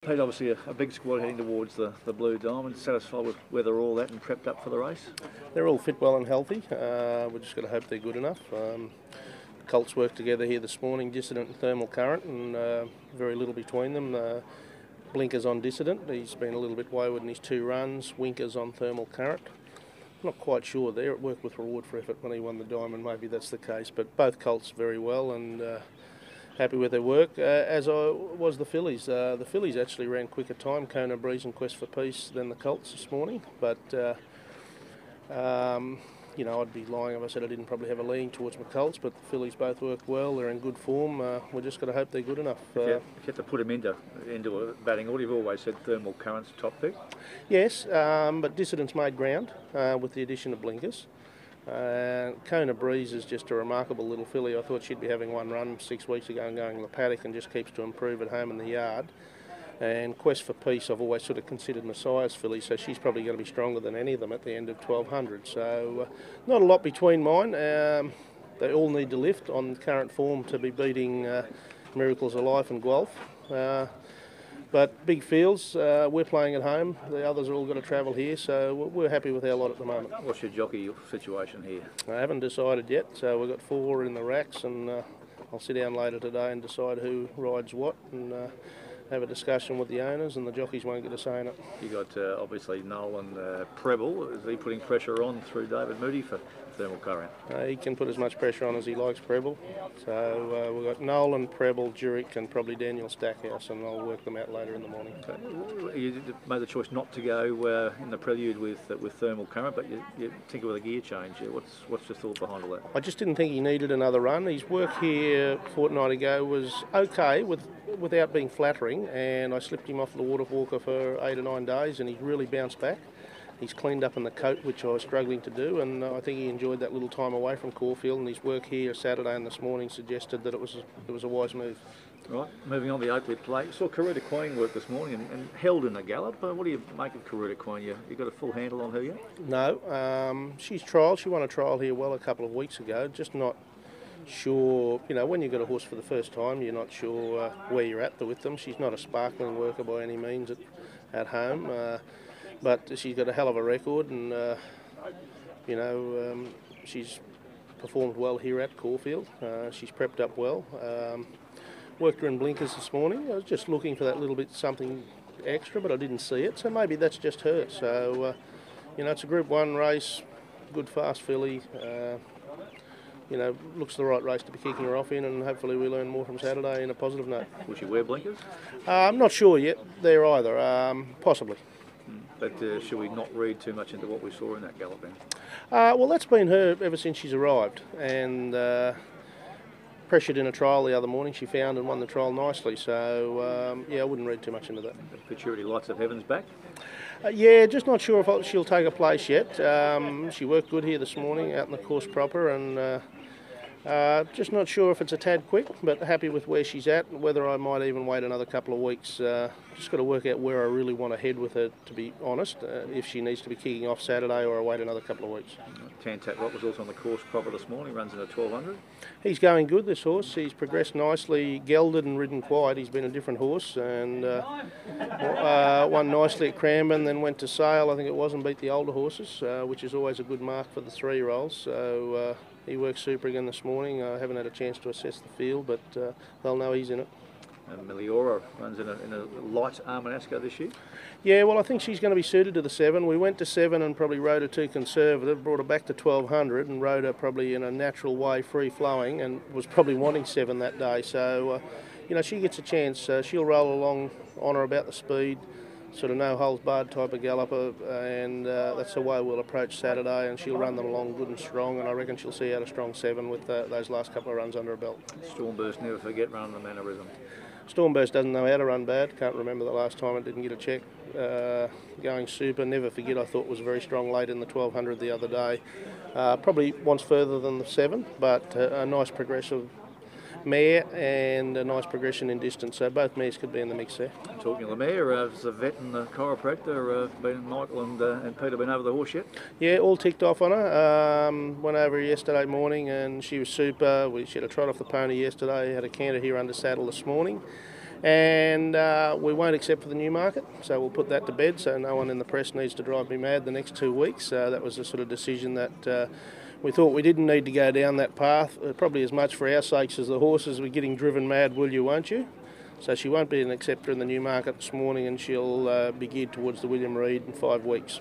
Pete, obviously a big squad heading towards the Blue Diamond. Satisfied with where they're all at and prepped up for the race? They're all fit, well and healthy. We're just got to hope they're good enough. Colts worked together here this morning, Dissident and Thermal Current, and very little between them. Blinkers on Dissident, he's been a little bit wayward in his 2 runs. Winkers on Thermal Current. Not quite sure there. It worked with reward for effort when he won the Diamond. Maybe that's the case, but both colts very well and happy with their work, as I was the fillies. The fillies actually ran quicker time, Kona Breeze and Quest for Peace, than the colts this morning, but you know, I'd be lying if I said I didn't probably have a lean towards my colts, but the fillies both worked well. They're in good form. We're just got to hope they're good enough. If you had to put them into a batting order, you've always said Thermal Current's top pick. Yes, but Dissident's made ground with the addition of Blinkers. Kona Breeze is just a remarkable little filly. I thought she'd be having 1 run 6 weeks ago and going to the paddock and just keeps to improve at home in the yard. And Quest for Peace I've always sort of considered Messiah's filly, so she's probably going to be stronger than any of them at the end of 1200. So not a lot between mine. They all need to lift on current form to be beating Miracles of Life and Guelph. But big fields, we're playing at home. The others are all going to travel here, so we're happy with our lot at the moment. What's your jockey situation here? I haven't decided yet, so we've got 4 in the racks, and I'll sit down later today and decide who rides what, and have a discussion with the owners, and the jockeys won't get a say in it. You got obviously Noel and Preble. Is he putting pressure on through David Moody for Thermal Current? He can put as much pressure on as he likes, Preble. So we've got Noel, Preble, Jurek, and probably Daniel Stackhouse, and I'll work them out later in the morning. Okay. You made the choice not to go in the prelude with Thermal Current, but you tinker with a gear change. What's your thought behind all that? I just didn't think he needed another run. His work here a fortnight ago was okay without being flattering, and I slipped him off the water walker for 8 or 9 days, and he's really bounced back. He's cleaned up in the coat, which I was struggling to do, and I think he enjoyed that little time away from Caulfield, and his work here Saturday and this morning suggested that it was a wise move. Right, moving on the Oakley Plate. Saw Karuta Queen work this morning and held in the gallop. What do you make of Karuta Queen? You got a full handle on her yet? No, she's trialled. She won a trial here well a couple of weeks ago, just not sure, you know, when you've got a horse for the first time, you're not sure where you're at with them. She's not a sparkling worker by any means at home, but she's got a hell of a record, and you know, she's performed well here at Caulfield. She's prepped up well. Worked her in blinkers this morning. I was just looking for that little bit something extra, but I didn't see it, so maybe that's just her. So you know, it's a Group 1 race, good fast filly. You know, looks the right race to be kicking her off in, and hopefully we learn more from Saturday in a positive note. Will she wear blinkers? I'm not sure yet there either, possibly. But should we not read too much into what we saw in that gallop then? Well, that's been her ever since she's arrived, and pressured in a trial the other morning. She found and won the trial nicely, so yeah, I wouldn't read too much into that. Futurity Lights of Heaven's back? Yeah, just not sure if she'll take a place yet. She worked good here this morning out in the course proper, and just not sure if it's a tad quick, but happy with where she's at, whether I might even wait another couple of weeks. Just got to work out where I really want to head with her, to be honest, if she needs to be kicking off Saturday or I wait another couple of weeks. Tantat Rock was also on the course proper this morning, runs in a 1200. He's going good, this horse. He's progressed nicely, gelded and ridden quiet. He's been a different horse, and won nicely at Cranbourne, then went to Sale, I think it was, and beat the older horses, which is always a good mark for the 3-year-olds. So he worked super again this morning. I haven't had a chance to assess the field, but they'll know he's in it. And Meliora runs in a light Armanasco this year? Yeah, well, I think she's going to be suited to the 7. We went to 7 and probably rode her too conservative, brought her back to 1200 and rode her probably in a natural way, free-flowing, and was probably wanting 7 that day. So, you know, she gets a chance. She'll roll along on her about the speed, sort of no-holds-barred type of galloper, and that's the way we'll approach Saturday, and she'll run them along good and strong, and I reckon she'll see out a strong 7 with those last couple of runs under her belt. Stormburst, never forget, running the mannerism. Stormburst doesn't know how to run bad. Can't remember the last time it didn't get a check. Going super. Never forget, I thought was very strong late in the 1200 the other day. Probably wants further than the 7, but a nice progressive mare and a nice progression in distance. So both mares could be in the mix there. Talking of the mare, the vet and the chiropractor, Michael and Peter been over the horse yet? Yeah, all ticked off on her. Went over yesterday morning and she was super. She had a trot off the pony yesterday, had a canter here under saddle this morning. and we won't accept for the Newmarket, so we'll put that to bed, so no one in the press needs to drive me mad the next 2 weeks. That was a sort of decision that we thought we didn't need to go down that path, probably as much for our sakes as the horses. We're getting driven mad, will you, won't you? So she won't be an acceptor in the Newmarket this morning, and she'll be geared towards the William Reid in 5 weeks.